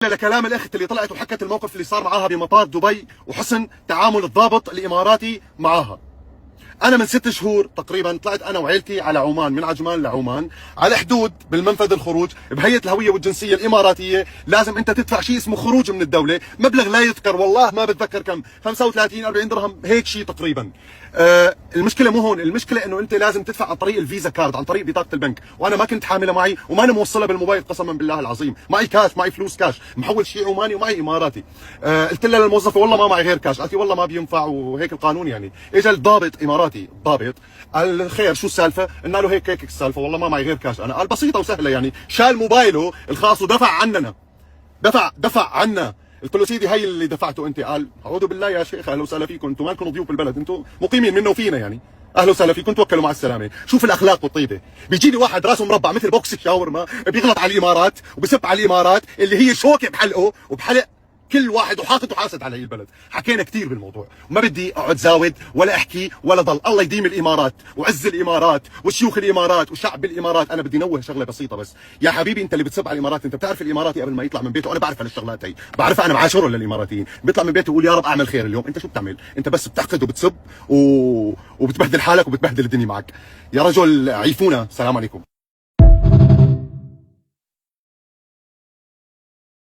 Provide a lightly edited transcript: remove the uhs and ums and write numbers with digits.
لكلام الاخت اللي طلعت وحكت الموقف اللي صار معاها بمطار دبي وحسن تعامل الضابط الاماراتي معاها. انا من 6 شهور تقريبا طلعت انا وعيلتي على عمان، من عجمان لعمان، على حدود بالمنفذ الخروج بهيئه الهويه والجنسيه الاماراتيه لازم انت تدفع شيء اسمه خروج من الدوله، مبلغ لا يذكر والله ما بتذكر كم، 35 40 درهم هيك شيء تقريبا. المشكله مو هون، المشكله انه انت لازم تدفع عن طريق الفيزا كارد، عن طريق بطاقه البنك، وانا ما كنت حاملها معي وما انا موصلها بالموبايل قسما بالله العظيم، معي كاش، معي فلوس كاش، محول شيء عماني ومعي اماراتي. قلت لها للموظفه والله ما معي غير كاش، قالت لي والله ما بينفع وهيك القانون يعني. اجى الضابط اماراتي، الضابط قال خير شو السالفه؟ قلنا له هيك السالفه والله ما معي غير كاش انا. قال بسيطه وسهله يعني، شال موبايله الخاص ودفع عننا، دفع عنا. قلت له سيدي هي اللي دفعته انت. قال اعوذ بالله يا شيخ، اهلا وسهلا فيكم، انتم مالكم ضيوف بالبلد، انتم مقيمين منا وفينا يعني، اهلا وسهلا فيكم، توكلوا مع السلامه. شوف الاخلاق والطيبه. بيجيني واحد راسه مربع مثل بوكس الشاورما بيغلط على الامارات وبسب على الامارات اللي هي شوكه بحلقه وبحلق كل واحد وحاطط وحاسد على هي البلد. حكينا كثير بالموضوع وما بدي اقعد زاود ولا احكي ولا ضل. الله يديم الامارات وعز الامارات وشيوخ الامارات وشعب الامارات. انا بدي نوه شغله بسيطه بس يا حبيبي، انت اللي بتسب على الامارات، انت بتعرف الاماراتي قبل ما يطلع من بيته، انا بعرف هالشغلات هي، بعرفها، انا معاشره للاماراتيين، بيطلع من بيته يقول يا رب اعمل خير اليوم. انت شو بتعمل؟ انت بس بتحقد وبتسب وبتبهدل حالك وبتبهدل الدنيا معك. يا رجل عيفونا. السلام عليكم.